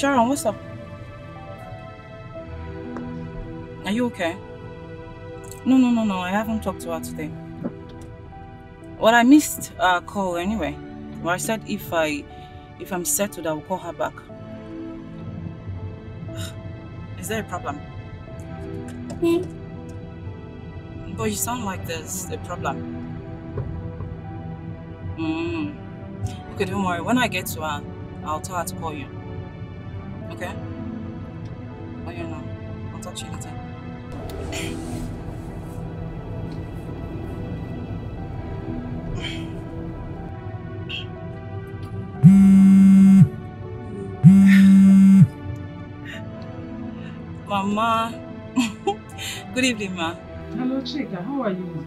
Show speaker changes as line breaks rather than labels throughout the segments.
Sharon, what's up? Are you okay? No, I haven't talked to her today. Well, I missed our call anyway. Well, I said if I'm settled, I will call her back. Is there a problem? But you sound like there's a problem. Okay, don't worry. When I get to her, I'll tell her to call you. Okay? Oh, yeah, no. I'll talk to you later. Mama. Good evening, ma.
Hello, Chika. How are you?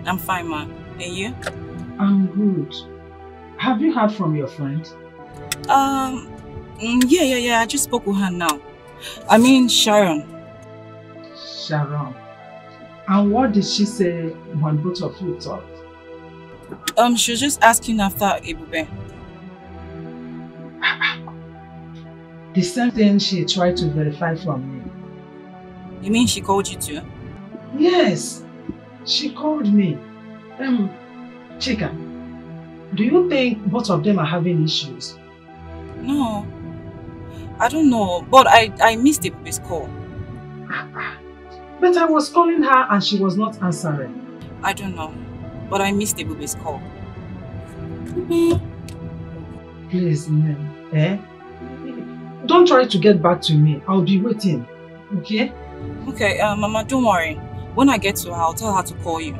I'm fine, ma. And you?
I'm good. Have you heard from your friend?
Yeah. I just spoke with her now. I mean, Sharon.
Sharon. And what did she say when both of you talked?
She was just asking after Ibeh.
The same thing she tried to verify from me.
You mean she called you too?
Yes, she called me. Chika, do you think both of them are having issues?
No, I don't know, but I missed Ibeh's call.
But I was calling her and she was not answering.
I don't know, but I missed Ibeh's call.
Please, ma'am, don't try to get back to me. I'll be waiting, okay?
Okay, Mama, don't worry. When I get to her, I'll tell her to call you.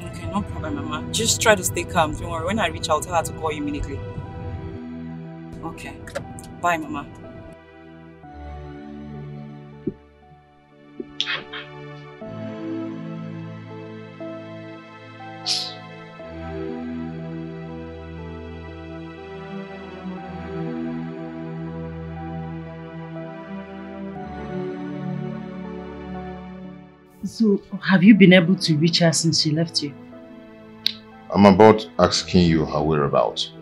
Okay, no problem, Mama. Just try to stay calm. Don't worry. When I reach, I'll tell her to call you immediately. Okay. Bye, Mama.
So, have you been able to reach her since she left you?
I'm about asking you her whereabouts.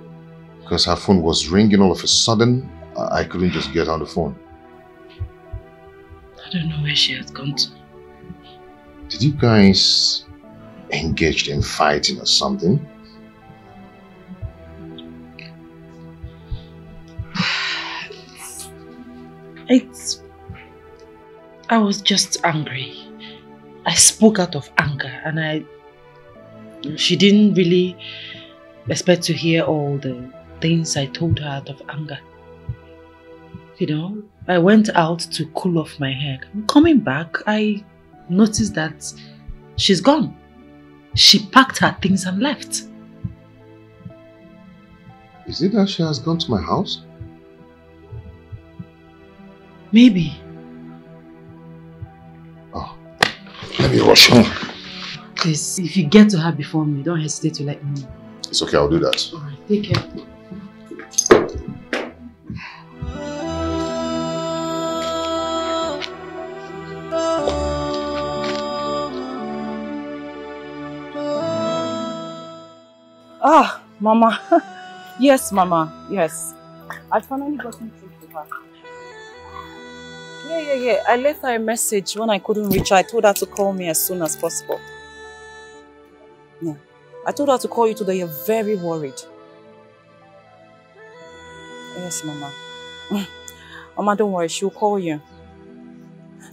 Because her phone was ringing all of a sudden. I couldn't just get on the phone.
I don't know where she has gone to.
Did you guys engage in fighting or something?
I was just angry. I spoke out of anger and she didn't really expect to hear all the things I told her out of anger. You know, I went out to cool off my head. Coming back, I noticed that she's gone. She packed her things and left.
Is it that she has gone to my house?
Maybe.
Oh, let me rush home.
Please, if you get to her before me, don't hesitate to let me know.
It's okay, I'll do that.
Alright, take care.
Ah, Mama. Yes, Mama. Yes. I finally got in through to her. Yeah. I left her a message when I couldn't reach her. I told her to call me as soon as possible. Yeah. I told her to call you today. You're very worried. Yes, Mama. Mama, don't worry. She'll call you.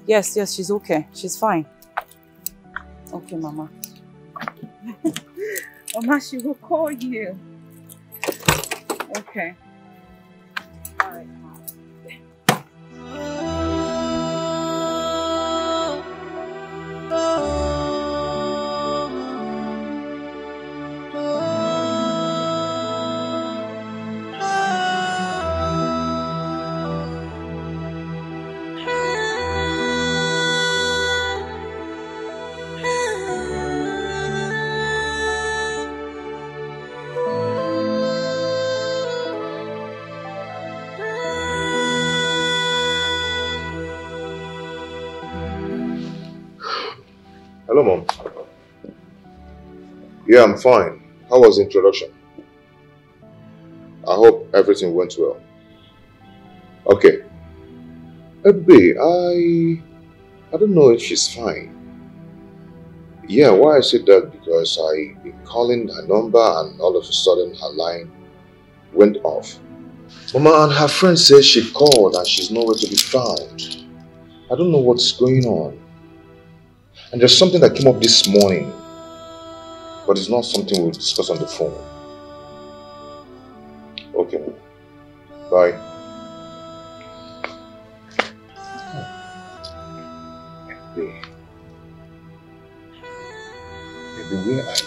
Yes, she's okay. She's fine. Okay, Mama. Mama, she will call you. Okay. All right, Mama.
Hello, Mom. Yeah, I'm fine. How was the introduction? hope everything went well. Okay. Ibeh, I don't know if she's fine. Yeah, why I said that because I've been calling her number and all of a sudden her line went off. Mama and her friend says she called and she's nowhere to be found. I don't know what's going on. And there's something that came up this morning, but it's not something we'll discuss on the phone. Okay, Mama. Bye. Baby, where are you?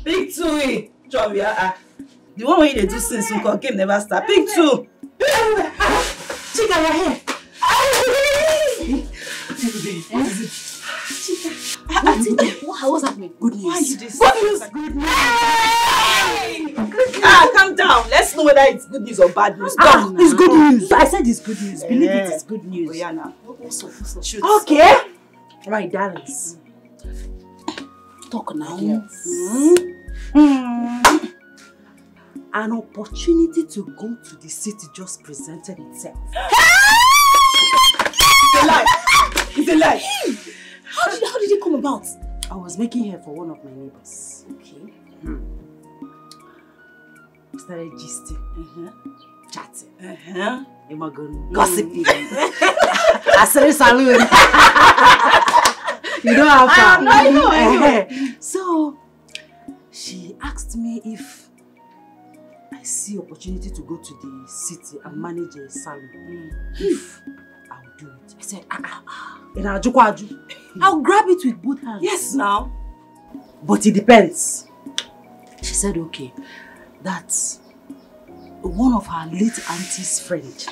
Big two, John, the one where they do since we game never start. Big two.
Chica, you're here. What's happening? Good news.
Why you this? Good news. Good news. Calm down. Let's know whether it's good news or bad news.
It's good news. I said it's good news. Believe it is good news.
Oh, yeah, now.
What's up?
Shoot.
Okay. Right, darlings. Talk now.
Yes.
An opportunity to go to the city just presented itself.
It's a lie. It's a lie.
How did it come about? I was making hair for one of my neighbors. Okay. We started gisting, chatting, gossiping. I said a saloon. You know how far.
I know.
So she asked me if I see opportunity to go to the city and manage a salon. If I'll do it. I said, I'll grab it with both hands.
Yes, now.
But it depends. She said, okay, that's one of her late auntie's friend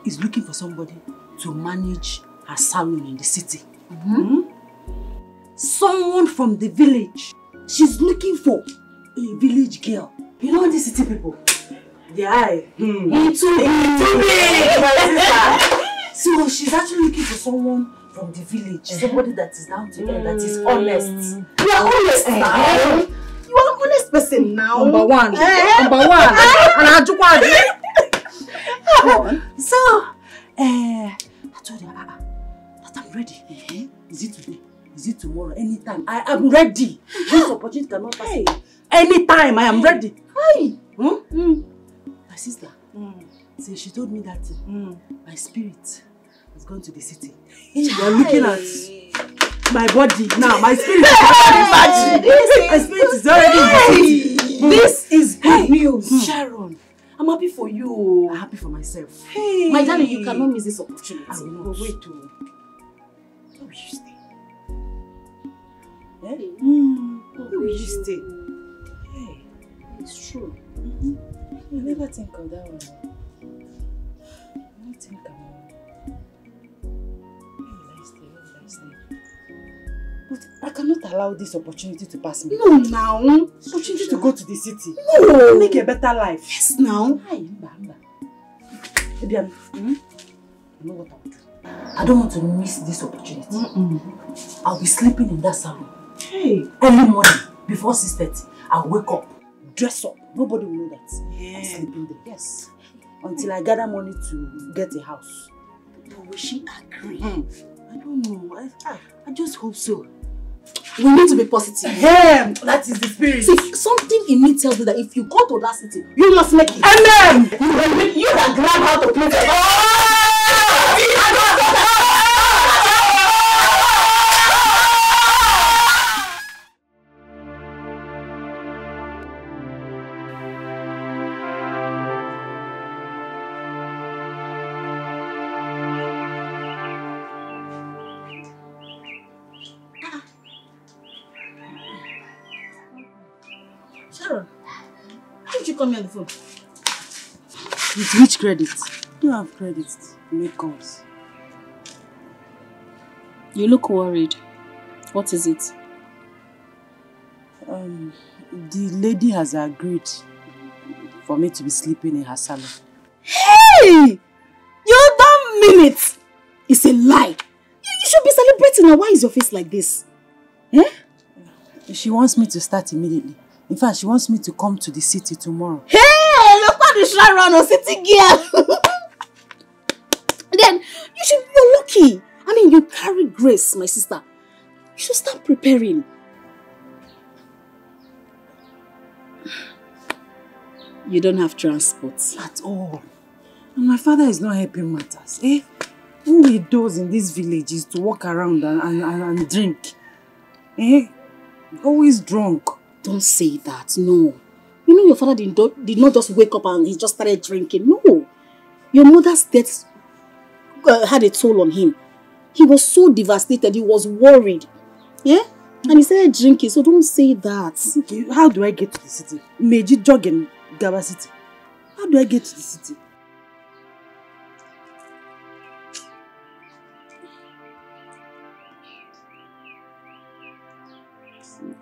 is looking for somebody to manage her salon in the city. Someone from the village. She's looking for a village girl. You know the city people? The eye. Into So she's actually looking for someone from the village. Somebody that is down to earth, that is honest. You are honest now. You are an honest person now. Number one. Number one. So, I told her, that I'm ready. Is it today? Is it tomorrow? Anytime. I am ready. This opportunity cannot pass away. Anytime I am ready. Hi. My sister. So she told me that my spirit is going to the city. You are looking at my body now. My spirit is already my spirit is already in the city. This is good news. Sharon, I'm happy for you. I'm happy for myself.
My darling, you cannot miss this opportunity.
I will not. Wait to. Where will you stay? Where will you stay? Hey,
It's true.
I never think of that one. I don't think about it. Where will I stay? Where will I stay? But I cannot allow this opportunity to pass me.
No, now.
Opportunity to go to the city.
No.
Make a better life.
Yes, now.
Hi, Mba. Baby, I know what I'll do. I don't want to miss this opportunity. I'll be sleeping in that salon.
Hey.
Early morning, before 6:30, I'll wake up, dress up. Nobody will know that I'm sleeping there. Yes. Until I gather money to get a house.
But will she agree?
I don't know. I just hope so.
We need to be positive.
That is the spirit.
See, something in me tells me that if you go to that city, you must make it.
Amen!
You that grab how to play. Sharon, why did you call me on the phone?
With which credit? You have credit to make calls.
You look worried. What is it?
The lady has agreed for me to be sleeping in her salon.
Hey! You don't mean it! It's a lie. You should be celebrating now. Why is your face like this? Eh?
She wants me to start immediately. In fact, she wants me to come to the city tomorrow.
Hey! Look what the Sharon or city girl! Then, you're lucky. I mean, you carry grace, my sister. You should start preparing. You don't have transport.
At all. And my father is not helping matters. Eh? All he does in this village is to walk around and drink. Eh? Always drunk.
Don't say that, no. You know your father did not just wake up and he just started drinking. No. Your mother's death had a toll on him. He was so devastated, he was worried. Yeah? And he started drinking, so don't say that.
Okay, how do I get to the city? Meji jog in Gaba City. How do I get to the city?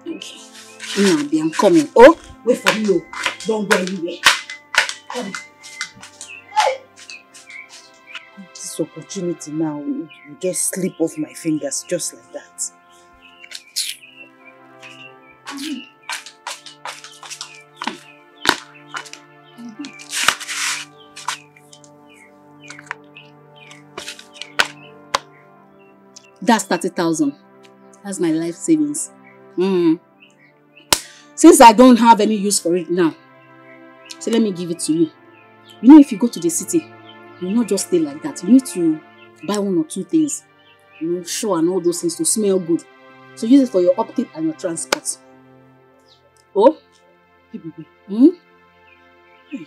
Okay. Now, I'm coming. Oh, wait for me. Don't go anywhere. Come.
This opportunity now will just slip off my fingers just like that.
That's 30,000. That's my life savings. Since I don't have any use for it now, so let me give it to you. You know, if you go to the city, you not just stay like that. You need to buy 1 or 2 things. You know, show and all those things to smell good. So use it for your upkeep and your transport. Oh?
Ibeh. Hey.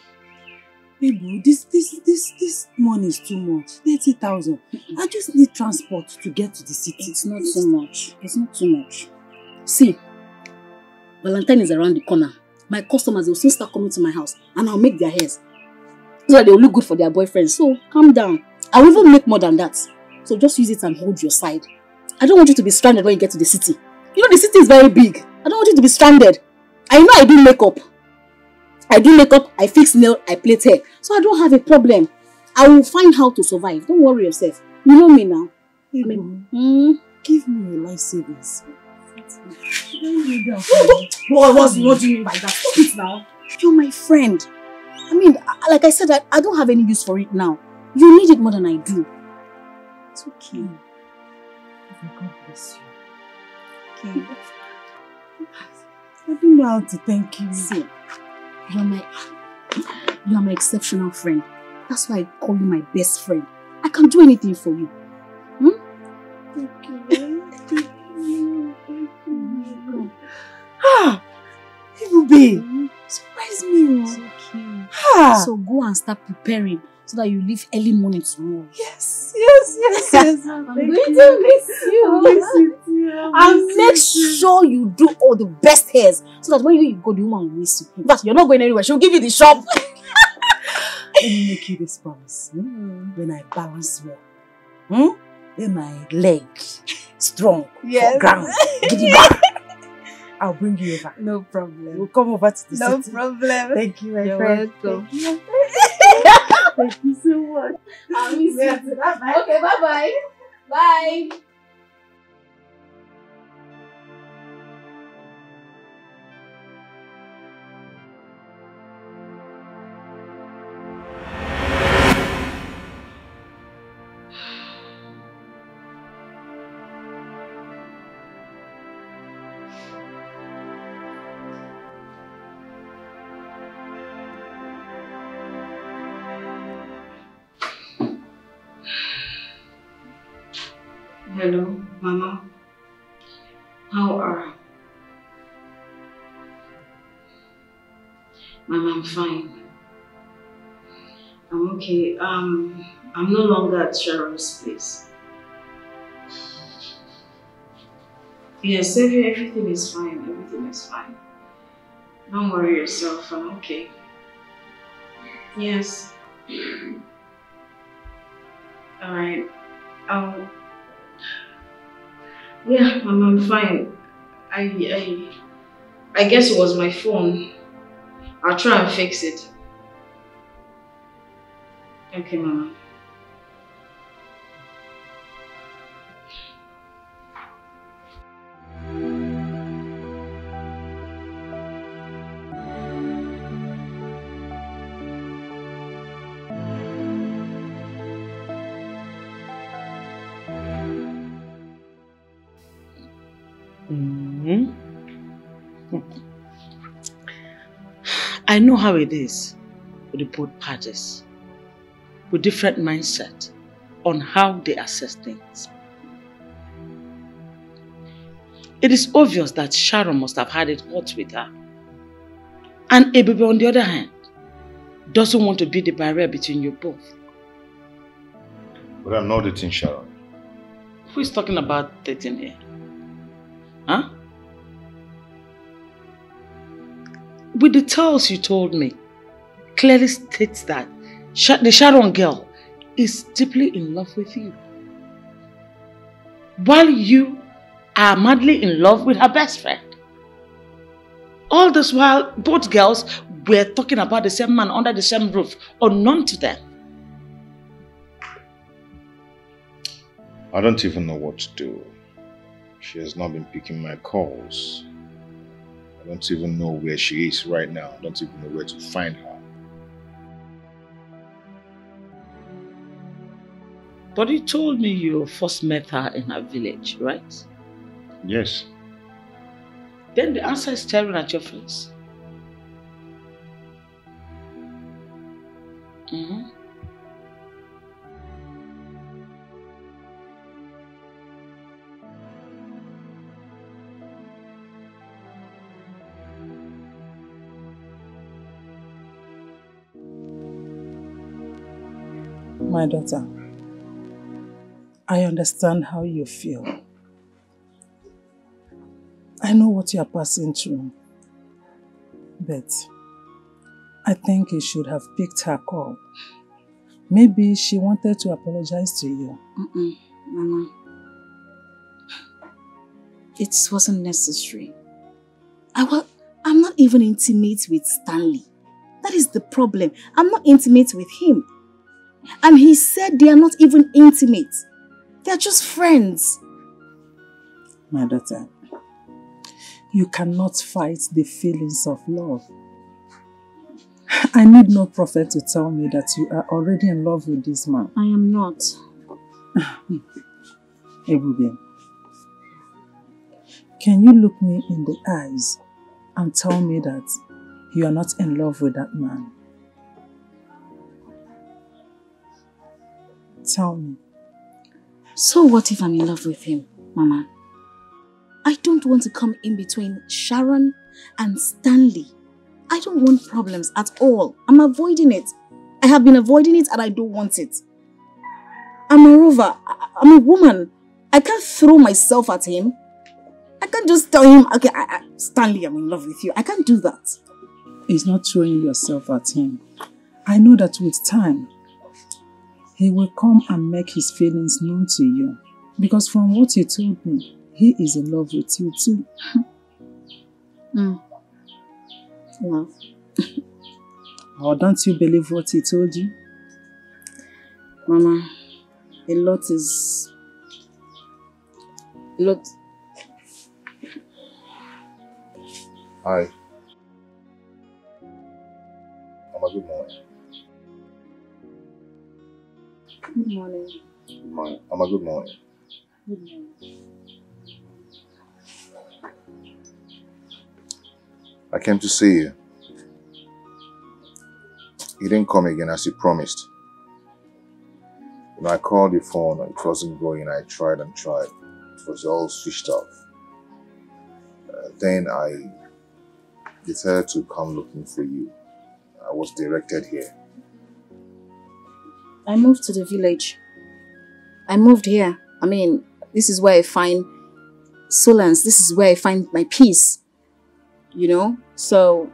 Ibeh, this money is too much. 30,000. I just need transport to get to the city.
It's not so much. It's not too much. See, Valentine is around the corner. My customers will soon start coming to my house and I'll make their hairs so that they will look good for their boyfriends. So calm down. I will even make more than that. So just use it and hold your side. I don't want you to be stranded when you get to the city. You know the city is very big. I don't want you to be stranded. I know I do makeup. I fix nail, I plait hair. So I don't have a problem. I will find how to survive. Don't worry yourself. You know me now.
Give me your life savings.
What do you mean by that? Stop it now. You're my friend. I mean, like I said, I don't have any use for it now. You need it more than I do. It's okay.
God bless you. Okay. I don't know how to thank you.
See, you are my exceptional friend. That's why I call you my best friend. I can do anything for you.
Thank you. Ah, Ibeh, surprise me.
It's okay.
Ah.
So go and start preparing so that you leave early morning tomorrow.
Yes.
I'm going to miss you. And make sure you do all the best hairs so that when you go, the woman will miss you. In fact, you're not going anywhere. She'll give you the shop.
Let me make you this promise. When I balance well, then my leg strong for ground. I'll bring you over.
No problem.
We'll come over to the city.
No problem.
Thank you, my
You're
friend.
welcome.
Thank you so much.
I'll miss you. Okay, bye-bye. Bye.
Hello, Mama. How are you? Mama, I'm fine. I'm okay. I'm no longer at Sharon's place. Yes, everything is fine. Everything is fine. Don't worry yourself, I'm okay. Yes. Alright. Yeah, I'm fine. I guess it was my phone. I'll try and fix it. Okay, Mama.
I know how it is with the both parties, with different mindset on how they assess things. It is obvious that Sharon must have had it hot with her. And Ibeh, on the other hand, doesn't want to be the barrier between you both.
But I'm not dating Sharon.
Who is talking about dating here? Huh? With the tales you told me, clearly states that the Sharon girl is deeply in love with you. While you are madly in love with her best friend. All this while, both girls were talking about the same man under the same roof, unknown to them.
I don't even know what to do. She has not been picking my calls. I don't even know where she is right now. I don't even know where to find her.
But you told me you first met her in her village, right?
Yes.
Then the answer is staring at your face.
My daughter, I understand how you feel. I know what you are passing through. But I think you should have picked her call. Maybe she wanted to apologize to you.
Mama. It wasn't necessary. I'm not even intimate with Stanley. That is the problem. I'm not intimate with him. And he said they are not even intimate. They are just friends.
My daughter, you cannot fight the feelings of love. I need no prophet to tell me that you are already in love with this man.
I am not.
Ebube, can you look me in the eyes and tell me that you are not in love with that man? Tell me.
So what if I'm in love with him, Mama? I don't want to come in between Sharon and Stanley. I don't want problems at all. I'm avoiding it. I have been avoiding it and I don't want it. And moreover, I'm a woman. I can't throw myself at him. I can't just tell him, okay, Stanley, I'm in love with you. I can't do that.
It's not throwing yourself at him. I know that with time, he will come and make his feelings known to you. Because from what he told me, he is in love with you too.
Love.
Or don't you believe what he told you?
Mama, a lot.
Hi. Mama, good morning.
Good morning.
Mama, good morning.
Good morning.
I came to see you. You didn't come again as you promised. When I called your phone, it wasn't going. I tried and tried. It was all switched off. Then I decided to come looking for you. I was directed here.
I moved to the village. I moved here. I mean, this is where I find solace. This is where I find my peace. You know? So,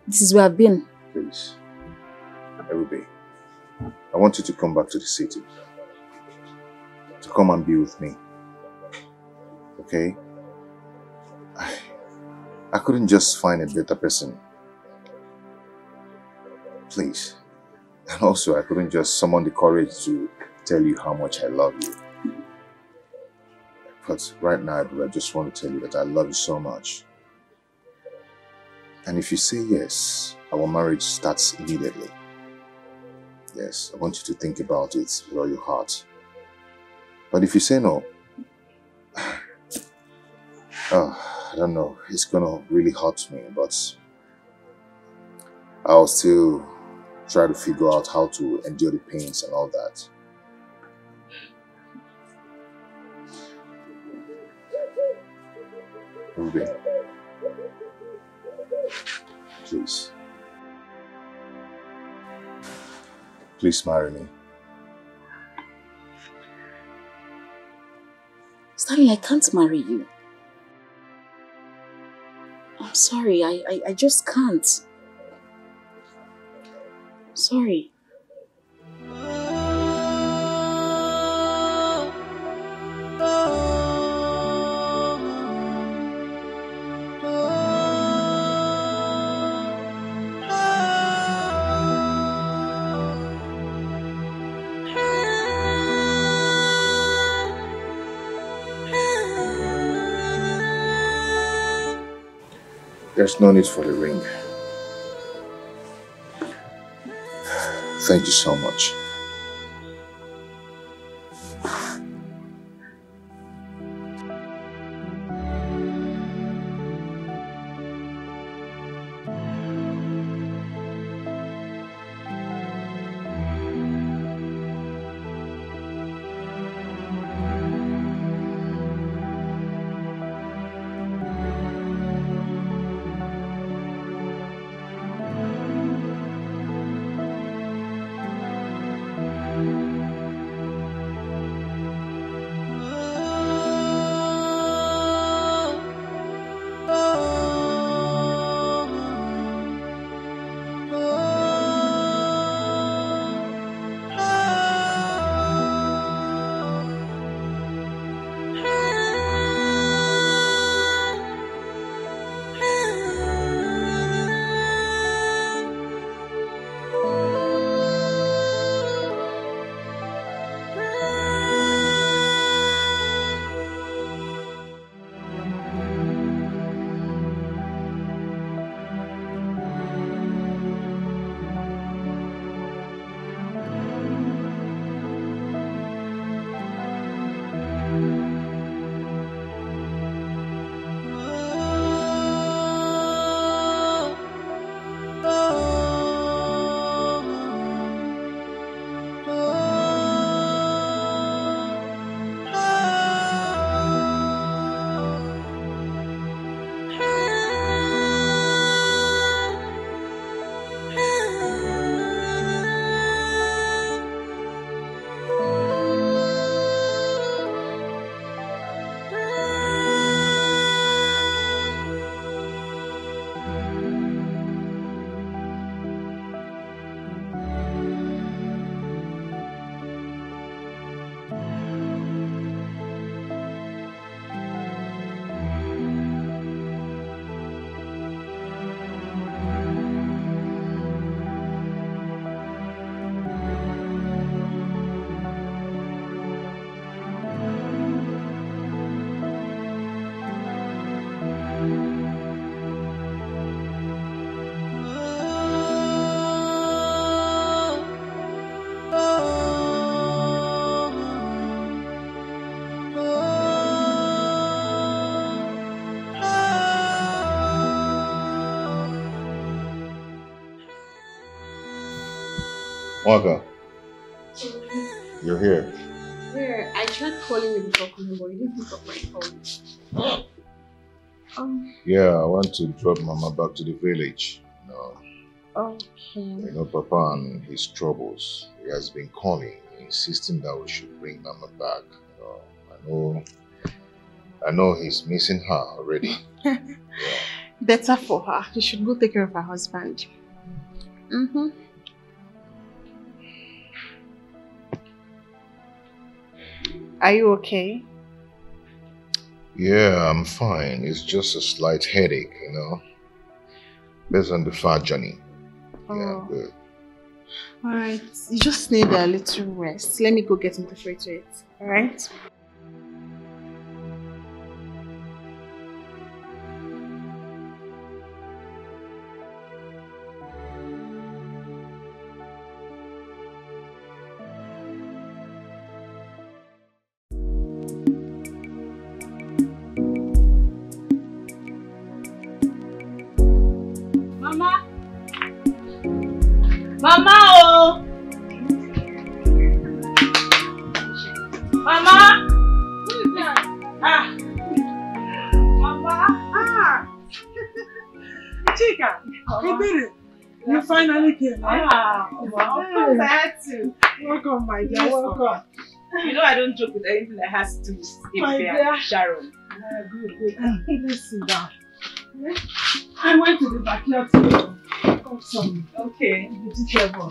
This is where I've been.
Please. Ibeh, I want you to come back to the city. To come and be with me. Okay? I couldn't just find a better person. Please. And also, I couldn't just summon the courage to tell you how much I love you. But right now, I just want to tell you that I love you so much. And if you say yes, our marriage starts immediately. Yes, I want you to think about it with all your heart. But if you say no, I don't know, it's gonna really hurt me, but I'll still try to figure out how to endure the pains and all that. Ibeh, please. Please marry me.
Stanley, I can't marry you. I'm sorry, I just can't. Sorry.
There's no need for the ring. Thank you so much. Waka, you're here.
Where? I tried calling you before coming, but you didn't pick up my phone.
Yeah, I want to drop Mama back to the village. No.
Okay.
You know, Papa and his troubles. He has been calling, insisting that we should bring Mama back. I know he's missing her already. Yeah.
Better for her. She should go take care of her husband. Are you okay?
Yeah, I'm fine. It's just a slight headache, you know. Based on the far journey. Yeah, good.
Alright. You just need a little rest. Let me go get into the to it. Alright?
Mama, oh! Mama! Who is that? Mama!
Chica! You did it! You finally came, right?
Of course I had to.
Welcome, my dear.
Yes,
Welcome.
You know I don't joke with anything that has to do with
My
Ibeh
dear.
and Sharon.
Good. Let's sit down. I went to the backyard to cut some
Okay.
vegetable.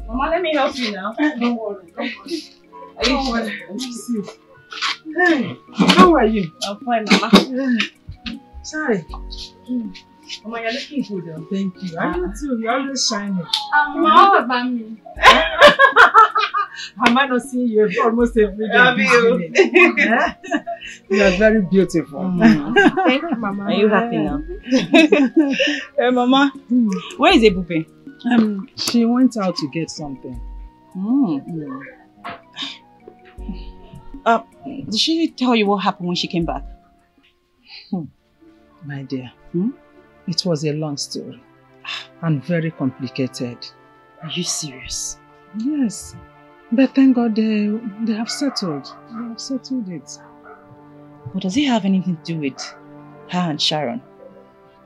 Mama, let me help you now.
Don't worry.
Don't worry.
Let me see. Hey, how are you?
I'm fine, Mama.
Sorry.
Mama, you're looking good though.
Thank you. I you too. You're always shining.
How about me?
Am I not seeing you almost every day?
Love you.
You are very beautiful.
Thank you, Mama.
Are you happy now? Hey, Mama. Where is Ebupe?
She went out to get something.
Did she tell you what happened when she came back?
My dear, it was a long story and very complicated.
Are you serious?
Yes, but thank God they have settled. They have settled it.
But does it have anything to do with her and Sharon?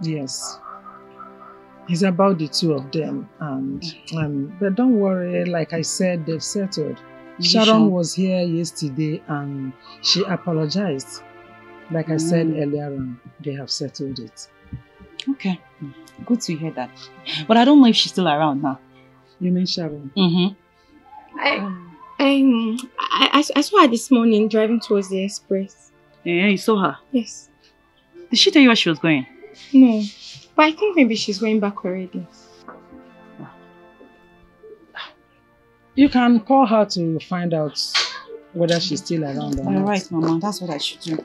Yes. It's about the two of them, and but don't worry, like I said, they've settled. Sharon was here yesterday and she apologized. Like I said earlier on, they have settled it.
Okay, good to hear that. But I don't know if she's still around now.
You mean Sharon?
I saw her this morning driving towards the express.
Yeah, you saw her?
Yes.
Did she tell you where she was going?
No, but I think maybe she's going back already.
You can call her to find out whether she's still around or not.
Alright, Mama, that's what I should do.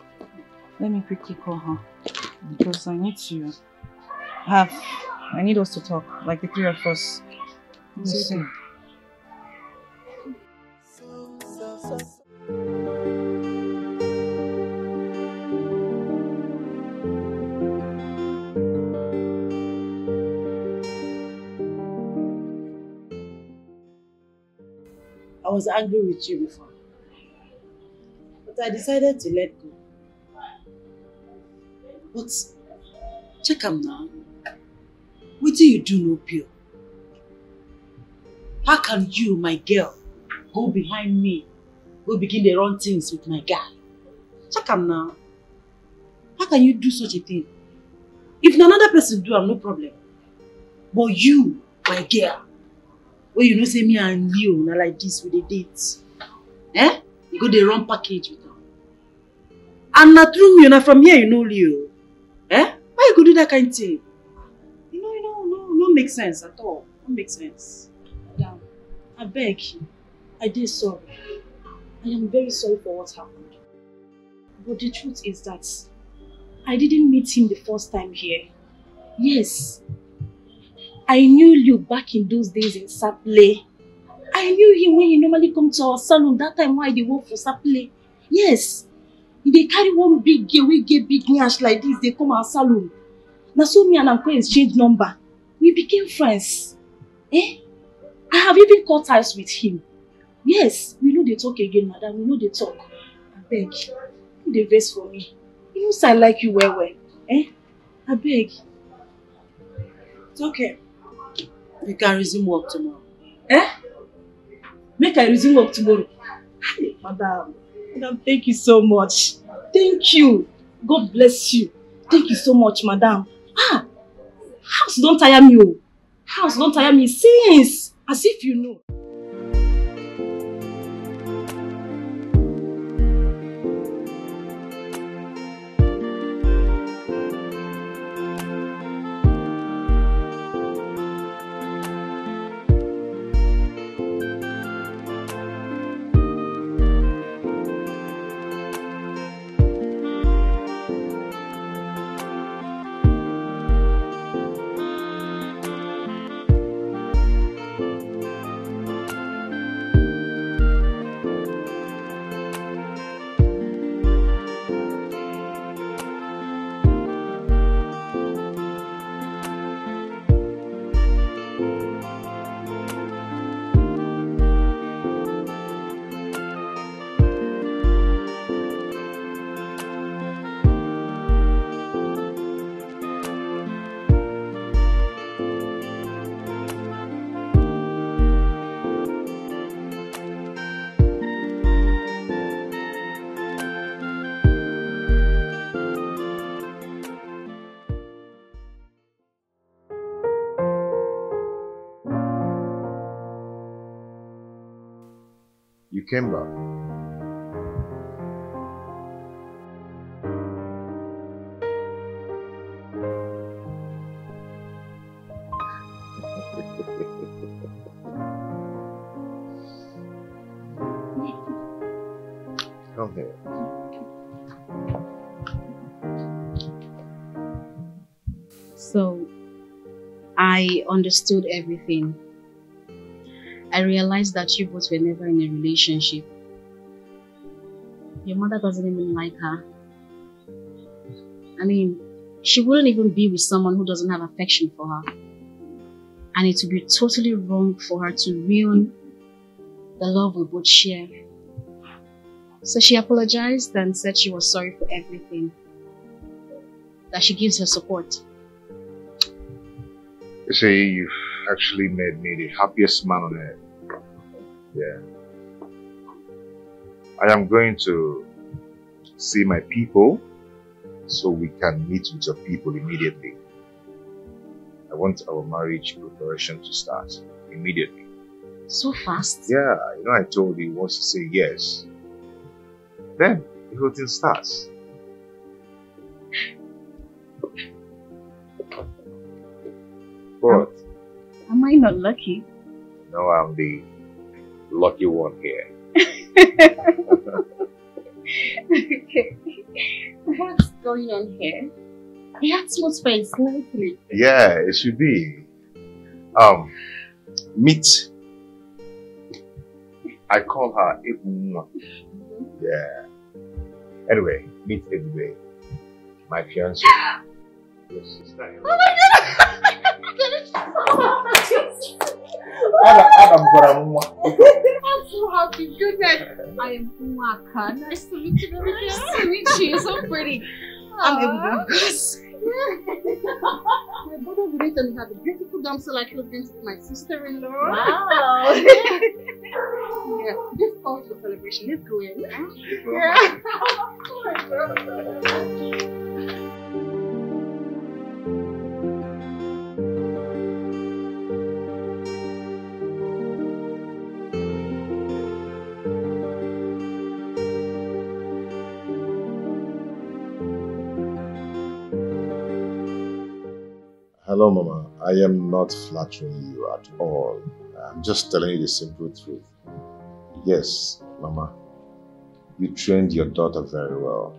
Let me quickly call her. Because I need us to talk, like the three of us.
Yes, sir.
I was angry with you before, but I decided to let go. But check am now. What do you do no pure? How can you, my girl, go behind me, go begin to run things with my guy? Check am now. How can you do such a thing? If another person do, no problem. But you, my girl, where you know say me and Leo na like this with the dates. You go the run package with her. And na through me, na from here you know Leo. Why you go do that kind of thing? No make sense at all. No make sense.
Madam, I beg you. I did sorry. I am very sorry for what happened. But the truth is that I didn't meet him the first time here. Yes. I knew you back in those days in Saple. I knew him when he normally come to our salon that time why they work for Saple. Yes. They carry one big girl, we get big nyash like this, they come our salon. Now so me and Uncle exchange number. We became friends. I have even cut ties with him. Yes, we know they talk again, madam. We know they talk. I beg. You dey vex for me. You know say I like you well. I beg.
It's okay. You can resume work tomorrow. Make I resume work tomorrow. Hey, madam. Madam, thank you so much. Thank you. God bless you. Thank you so much, madam. House don't tire me. Oh. House don't tire me since. As if you know.
You came back. Come here.
So, I understood everything. I realized that you both were never in a relationship. Your mother doesn't even like her. I mean, she wouldn't even be with someone who doesn't have affection for her. And it would be totally wrong for her to ruin the love we both share. So she apologized and said she was sorry for everything. That she gives her support.
You see, you've actually made me the happiest man on earth. Yeah. I am going to see my people so we can meet with your people immediately. I want our marriage preparation to start immediately.
So fast?
Yeah, you know I told you once you say yes, then the whole thing starts. What?
Am I not lucky?
No, I'm the lucky one here.
Okay. What's going on here? The atmosphere is lively.
Yeah, it should be. Meet. I call her Ibeh. Yeah. Anyway, meet Ibeh, my fiancée. Your sister.
Oh my god! I'm so happy. Goodness. I am Mwaka. Nice to meet you, baby. Nice to meet you. You're so pretty. I'm Ibeh. My brother will meet and have a beautiful damsel like he was going to be my sister-in-law. Wow. Yeah, this calls for celebration. Let's go in. Yeah.
Hello, Mama. I am not flattering you at all. I'm just telling you the simple truth. Yes, Mama. You trained your daughter very well.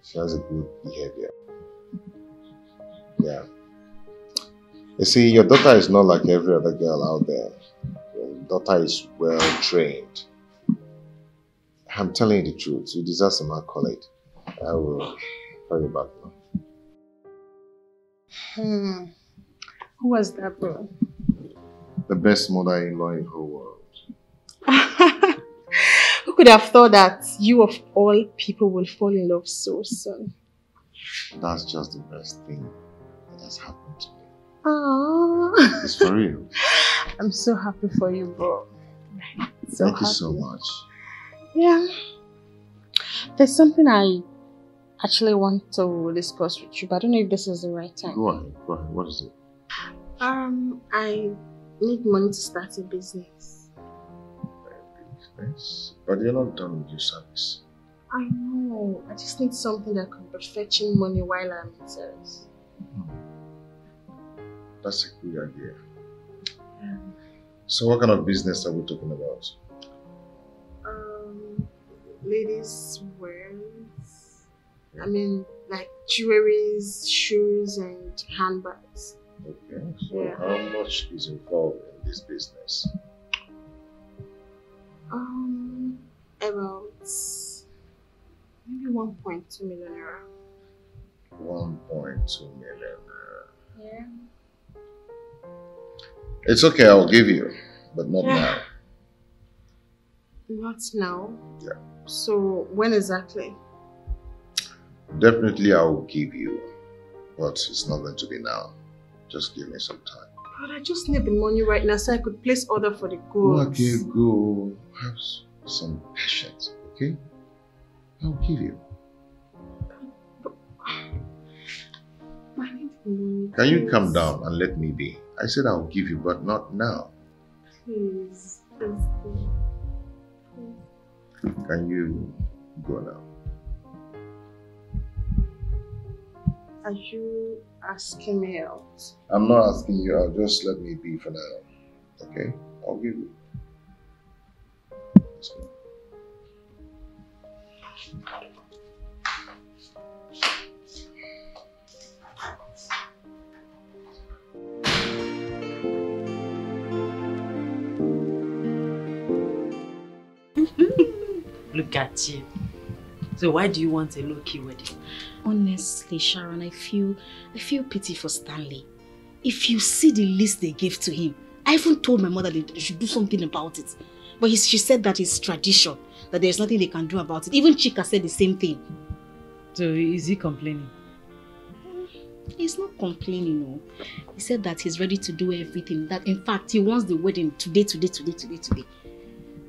She has a good behavior. Yeah. You see, your daughter is not like every other girl out there. Your daughter is well trained. I'm telling you the truth. You deserve some accolade. I will call you back now.
Who was that, bro?
The best mother-in-law in the whole world.
Who could have thought that you of all people will fall in love so soon?
That's just the best thing that has happened to me.
Aww.
It's for real.
I'm so happy for you, bro.
Thank you so much.
Yeah. There's something I actually want to discuss with you, but I don't know if this is the right time.
Go ahead. What is it?
I need money to start a business.
Business? But you're not done with your service.
I know. I just need something that can be fetching money while I'm in service.
That's a good idea. So what kind of business are we talking about?
Ladies' wears. I mean, like jewelries, shoes, and handbags.
Okay. So how much is involved in this business?
About maybe 1.2 million naira.
1.2 million.
Yeah.
It's okay, I'll give you, but not now.
Not now?
Yeah.
So when exactly?
Definitely I will give you, but it's not going to be now. Just give me some time.
But I just need the money right now so I could place order for the goods.
Okay, go. Have some patience, okay? I'll give you.
I need the money.
Can you calm down and let me be? I said I'll give you, but not now.
Please. Please.
Can you go now?
Are you asking me out?
I'm not asking you, I'll just let me be for now. Okay? I'll give you. Let's go.
Look at you. So why do you want a low-key wedding?
Honestly, Sharon, I feel pity for Stanley. If you see the list they gave to him, I even told my mother that they should do something about it. But she said that it's tradition, that there's nothing they can do about it. Even Chika said the same thing.
So is he complaining?
He's not complaining, no. He said that he's ready to do everything. That in fact, he wants the wedding today.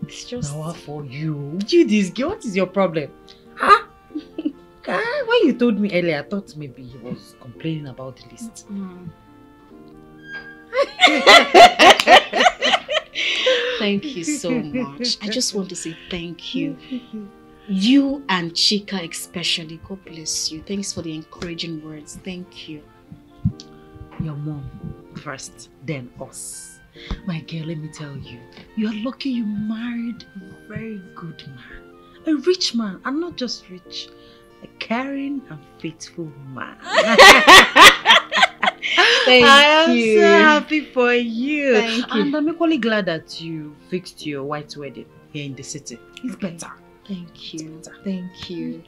It's just...
Now for you. You this girl, what is your problem? Huh? When you told me earlier, I thought maybe he was complaining about the list.
Thank you so much. I just want to say thank you. You and Chika especially. God bless you. Thanks for the encouraging words. Thank you.
Your mom first, then us. My girl, let me tell you, you are lucky you married a very good man. A rich man, and not just rich, a caring and faithful man. I am so happy for you.
Thank you.
And I'm equally glad that you fixed your white wedding here in the city. It's better.
Thank you. Thank you.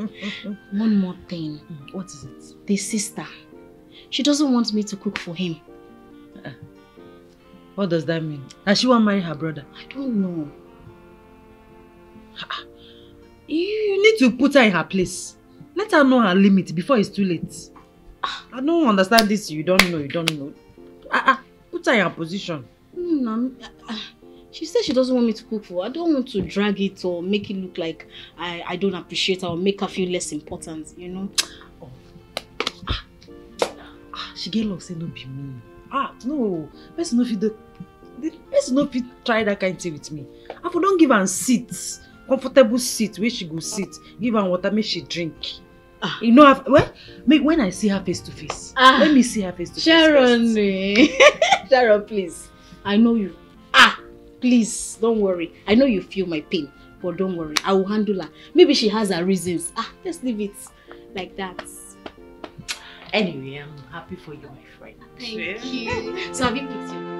One more thing.
What is it?
The sister. She doesn't want me to cook for him.
What does that mean? Does she want to marry her brother?
I don't know.
You need to put her in her place. Let her know her limit before it's too late. I don't understand this. You don't know. Put her in her position.
She said she doesn't want me to cook for her. I don't want to drag it or make it look like I don't appreciate her or make her feel less important, you know?
She get lost, say no be me. No. Person no fit try that kind of thing with me. I don't give her seat, comfortable seat where she go sit. Give her water, make she drink. You know, when I see her face to face. Let me see her face to face.
Sharon, Sharon, please. I know you. Please, don't worry. I know you feel my pain, but don't worry. I will handle her. Maybe she has her reasons. Just leave it like that.
Anyway, I'm happy for you, my friend.
Thank you. So have you picked your...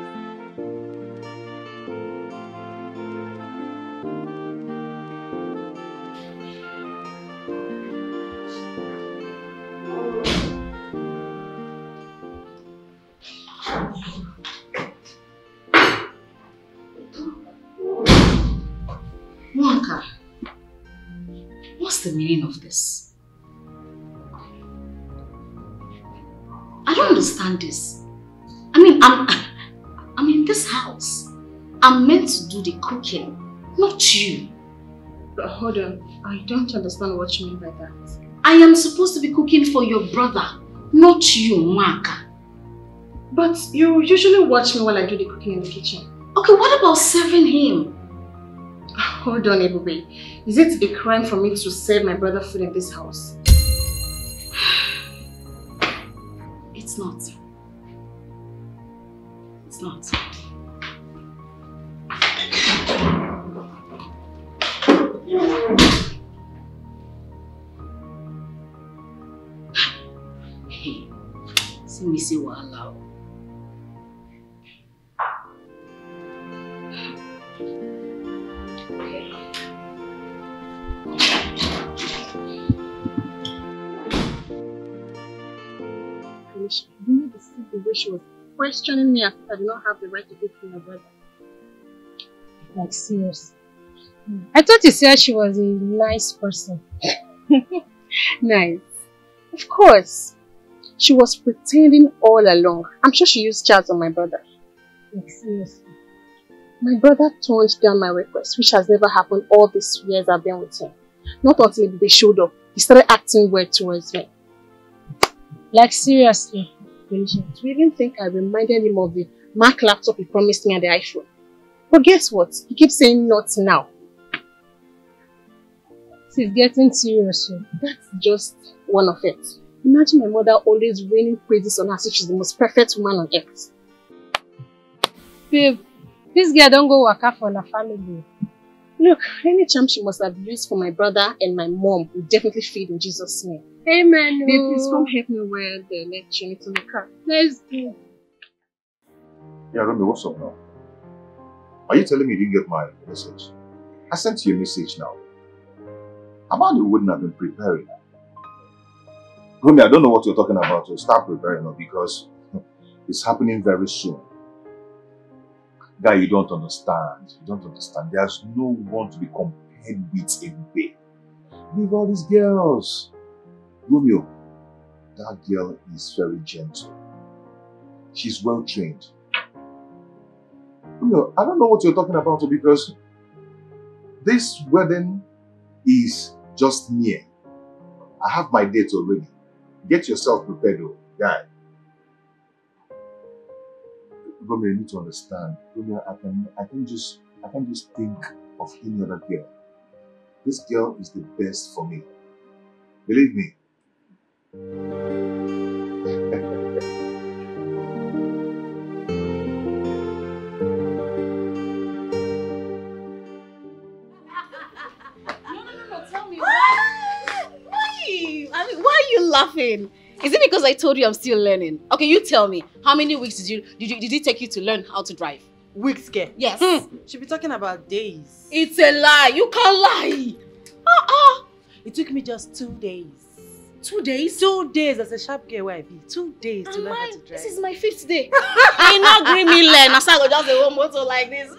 Mwaka, what's the meaning of this? I don't understand this. I'm in this house. I'm meant to do the cooking, not you.
But hold on, I don't understand what you mean by that.
I am supposed to be cooking for your brother, not you, Mwaka.
But you usually watch me while I do the cooking in the kitchen.
Okay, what about serving him?
Hold on, Ibeh. Is it a crime for me to serve my brother food in this house?
It's not. It's not. Hey, see me say wahala.
You need to see the way she was questioning me as if I did not have the right to cook for my brother.
Like, seriously. I thought you said she was a nice person.
Nice. Of course. She was pretending all along. I'm sure she used chats on my brother.
Like, seriously.
My brother turned down my request, which has never happened all these years I've been with him. Not until Ibeh showed up, he started acting weird towards me.
Like, seriously.
Do you even think I reminded him of the Mac laptop he promised me and the iPhone? But guess what? He keeps saying not now.
She's getting serious.
That's just one of it. Imagine my mother always raining praises on her as if she's the most perfect woman on earth.
Babe, this girl don't go waka for her family.
Look, any charm she must have used for my brother and my mom will definitely feed in Jesus' name.
Amen.
Babe, please come help me wear the lecture into the car.
Let's go.
Yeah, Romeo, what's up now? Are you telling me you didn't get my message? I sent you a message now. Amanda wouldn't have been preparing. Romeo, I don't know what you're talking about, so start preparing now because it's happening very soon. Guy, you don't understand. You don't understand. There's no one to be compared with Ibeh. Leave all these girls. Romeo, that girl is very gentle. She's well trained. Romeo, I don't know what you're talking about because this wedding is just near. I have my date already. Get yourself prepared, though, guy. Romeo, you need to understand. Romeo, I can just think of any other girl. This girl is the best for me. Believe me.
No, tell me why? I mean, why are you laughing? Is it because I told you I'm still learning? Okay, you tell me. How many weeks did it take you to learn how to drive?
Weeks, girl.
Yes.
She'll be talking about days.
It's a lie. You can't lie.
It took me just 2 days.
2 days?
2 days as a sharp girl where I be. 2 days to learn how to drive.
This is my 5th day. I not agree me learn. I start just a one motor like this.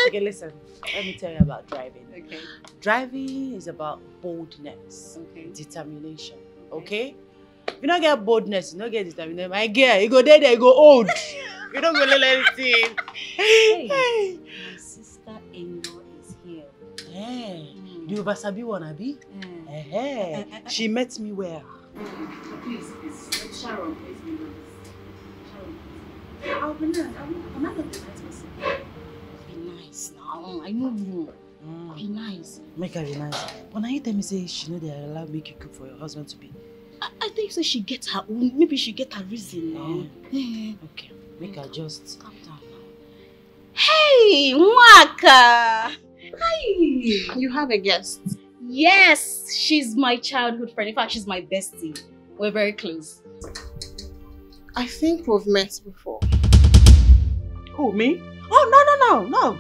Okay, listen. Let me tell you about driving.
Okay.
Driving is about boldness,
Okay.
determination. Okay? If you don't get boldness, you don't get determination. My girl, you go there, you go old. You don't go let anything.
Hey, my sister-in-law is here.
Hey, the Obasabi one, Abi? She met me where?
Please, Sharon, please be nice. Sharon, I'll be nice. I'm not going to be nice person. Be nice now. I know you. Be nice.
Make her be nice. But now you tell me say she know they are allowed make you cook for your husband to be.
I think so she get her own. Maybe she get her reason now.
Okay, make her just
calm down now. Hey, Mwaka! Hi!
You have a guest.
Yes, she's my childhood friend. In fact, she's my bestie. We're very close.
I think we've met before.
Who, me? Oh, no.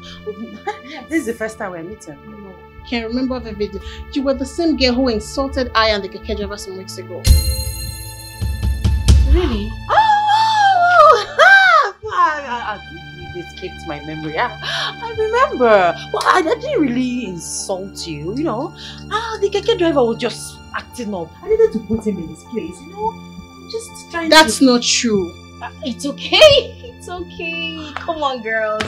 Yes. This is the first time we're meeting.
No. Can remember vividly. You were the same girl who insulted I and the keke driver some weeks ago.
Really?
It escaped my memory. I remember. But I didn't really insult you, you know. The keke driver was just acting up. I needed to put him in his place, you know. I'm just trying
That's not true.
It's okay. It's okay. Come on, girls.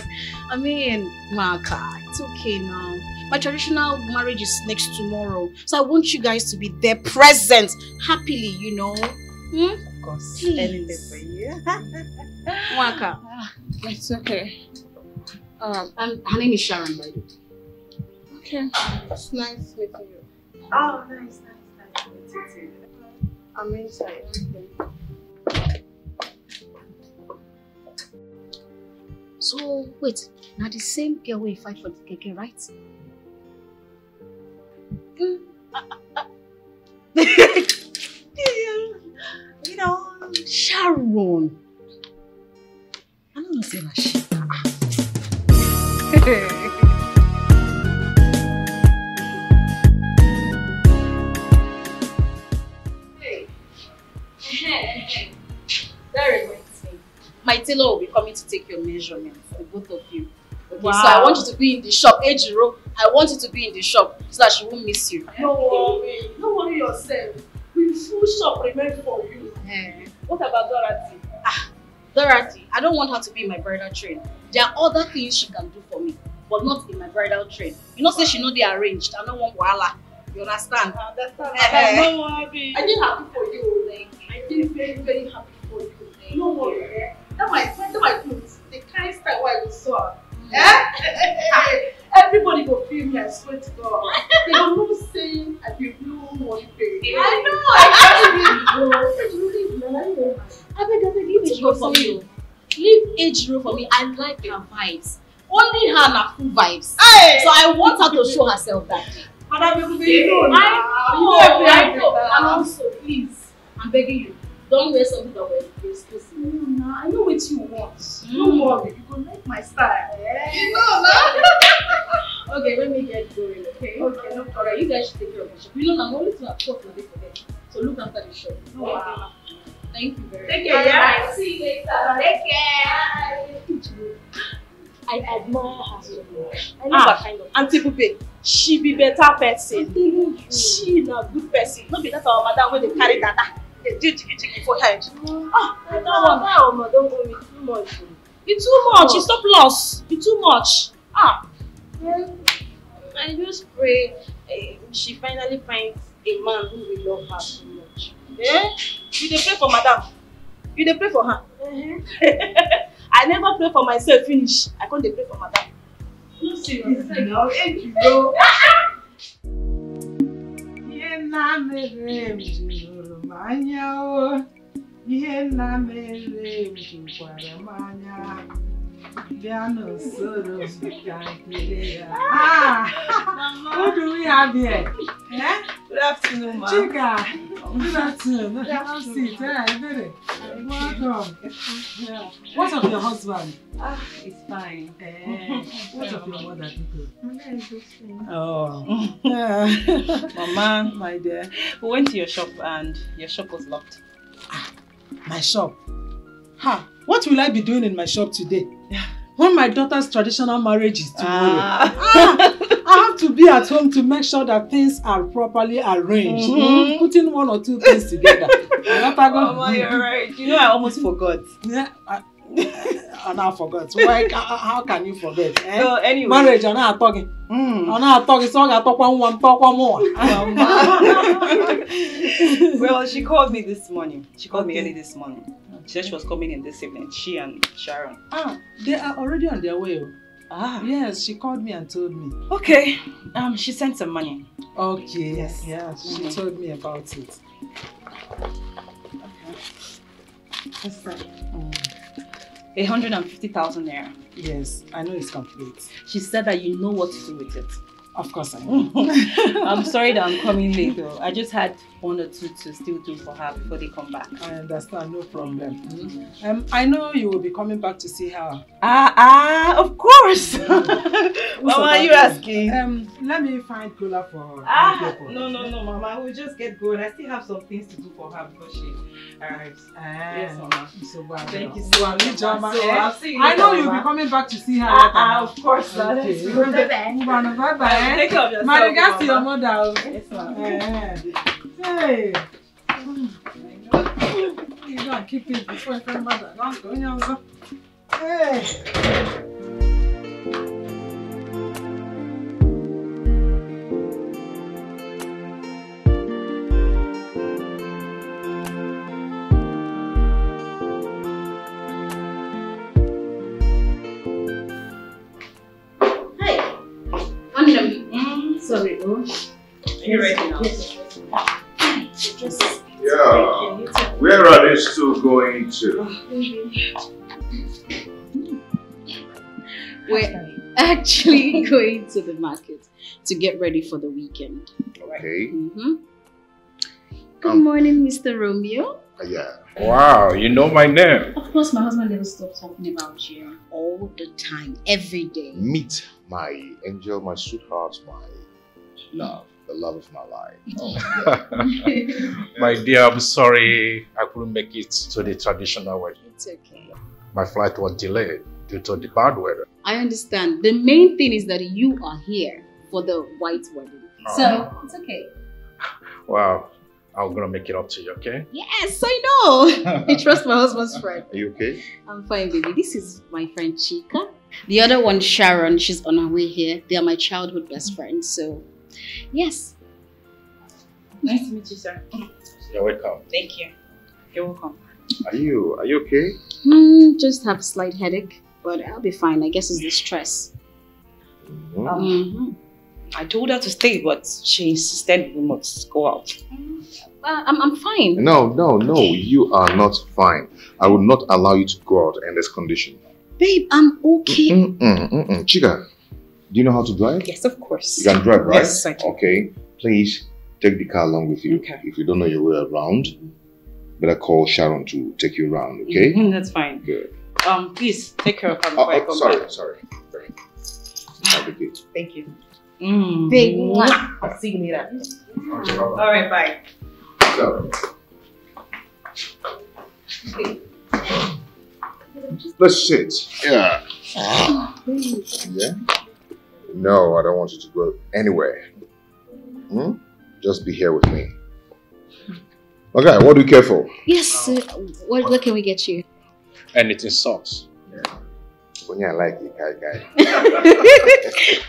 I mean, Maka, it's okay now. My traditional marriage is next tomorrow. So I want you guys to be there present, happily, you know. Hmm?
Of course.
Please.
Anything for you.
Waka.
It's okay.
And her name is Sharon, by the way.
Okay. It's nice meeting you.
Oh, nice meeting you.
I'm inside.
So, wait. Now the same girl will fight for the keke, right?
You know,
Sharon. I don't know say that shit. That reminds me. My tailor will be coming to take your measurements, the both of you. Okay,
wow.
So I want you to be in the shop. Ejiro, I want you to be in the shop so that she won't miss you.
Don't worry yourself. We full shop remain for you. What about Dorothy?
Dorothy, I don't want her to be in my bridal train. There are other things she can do for me, but not in my bridal train. You know, say she know they arranged. I don't want wahala. You understand?
I understand. No worry. I feel happy for you. I feel very, very happy for you. No worry. That my clothes. The kind style why we saw. Everybody go feel me, I swear to God. They don't know saying I feel no money pay.
I know. I beg, leave Ejiro for me. Leave Ejiro for me. I like her vibes. Only her na full vibes. Hey. So I want her to show herself that day.
I know. And also, please, I'm begging you, don't wear something that we're exclusive. No, I know what you want. Don't worry, you can like my style. You know, no? Okay, let me get going, okay? Okay, no problem. Alright, you guys should take care of the shop. You know, I'm only to have thought for them. So look after the shop. Wow. Thank you very much. Take care, yeah. See you later. Take care. I admire her so much. I know that kind of Auntie Pupe, she be better person. She na good person. No be that our madam when they carry data. They do jiggy for head. I don't want. Don't go with too much. It's too much. It's not plus. It's too much. I just pray she finally finds a man who will love her so much. You dey pray for madam. You dey pray for her. I never pray for myself finish. I can't pray for madam. No serious. No, you go.
What do we have here?
Good afternoon, ma.
Chica, good afternoon. Have a seat. Welcome. Yeah. What's up your husband?
It's fine.
What's up your mother?
Oh. Mama, my dear. We went to your shop and your shop was locked.
My shop? What will I be doing in my shop today? When my daughter's traditional marriage is tomorrow. I have to be at home to make sure that things are properly arranged. Putting one or two things together.
Mama, you're right. You know, I almost forgot.
Yeah, I now forgot. Why? How can you forget?
So anyway,
marriage, I'm not talking. I'm not talking. So I talk one more.
Well, she called me this morning. She called me early this morning. She said she was coming in this evening. She and Sharon.
They are already on their way. Yes, she called me and told me.
Okay. She sent some money.
Okay.
Yes.
Yeah, she told me about it.
Okay. What's that? 150,000 naira.
Yes, I know it's complete.
She said that you know what to do with it.
Of course I know.
I'm sorry that I'm coming late though. I just had one or two to still do for her before they come back.
I understand, no problem. I know you will be coming back to see her.
Of course. Mama, are you asking?
Let me find cooler for
No, Mama. We'll just get going. I still have some things to do for her before she arrives.
Yes, Mama. So
thank you so much. So
I'll see you later, I know you'll be coming back to see her later.
Of course.
Okay.
Bye-bye. Take care of yourself.
My regards to your mother.
Yes, ma'am.
Hey. You gotta keep it before your mother. Hey.
you ready now?
Yeah. Where are these two going to?
We're actually going to the market to get ready for the weekend.
Okay.
Good morning, Mr. Romeo.
Yeah.
Wow, you know my name.
Of course, my husband never stops talking about you all the time, every day.
Meet my angel, my sweetheart, my love, the love of my life.
My dear, I'm sorry I couldn't make it to the traditional wedding.
It's okay.
My flight was delayed due to the bad weather.
I understand. The main thing is that you are here for the white wedding. So, it's okay.
Wow, I'm gonna make it up to you, okay?
Yes, I know. I trust my husband's friend.
Are you okay?
I'm fine, baby. This is my friend Chika. The other one, Sharon, she's on her way here. They are my childhood best friends, so yes.
Nice to meet you, sir.
You're welcome.
Thank you. You're welcome.
Are you okay?
Just have a slight headache, but I'll be fine. I guess it's the stress.
I told her to stay, but she insisted we must go out.
I'm fine.
No, you are not fine. I will not allow you to go out in this condition.
Babe, I'm okay.
Chica, do you know how to drive?
Yes, of course.
You can drive, right?
Yes, I can.
Okay, please take the car along with you.
Okay.
If you don't know your way around, better call Sharon to take you around, okay?
That's fine.
Good.
Please take care of her before I come back.
Sorry. Have a good.
Thank you.
Babe,
I'll see you later. All right, bye.
So, let's sit. Yeah. Yeah? No, I don't want you to go anywhere. Just be here with me. Okay, what do you care for?
yes, what can we get you?
Anything sauce.
When I like it, guy.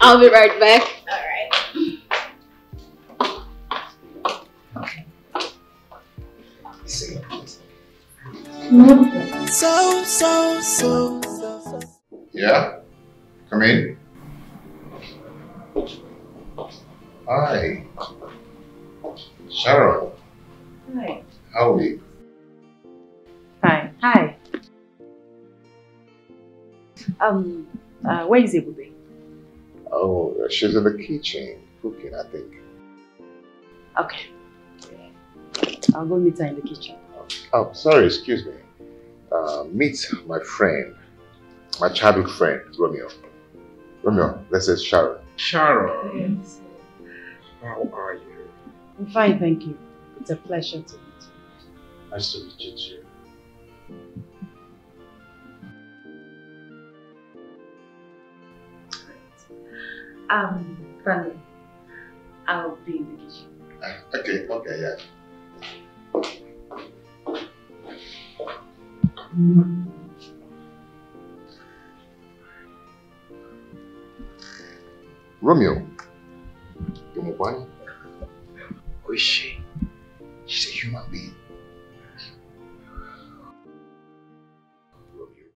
I'll be right back.
All right.
Yeah? Come in. Hi. Sharon.
Hi.
How are you?
Fine. Hi. Where is Ibeh?
Oh, she's in the kitchen cooking, I think.
Okay. I'll go meet her in the kitchen.
Oh, sorry, excuse me. Meet my friend, my childhood friend, Romeo. Romeo, this is Sharon.
Sharon,
Yes.
how are you?
I'm fine, thank you. It's a pleasure to meet you.
Nice to meet you too.
Funny. I'll be in the kitchen.
Okay, yeah. Romeo, you're my wife. Who is she? She's a human being.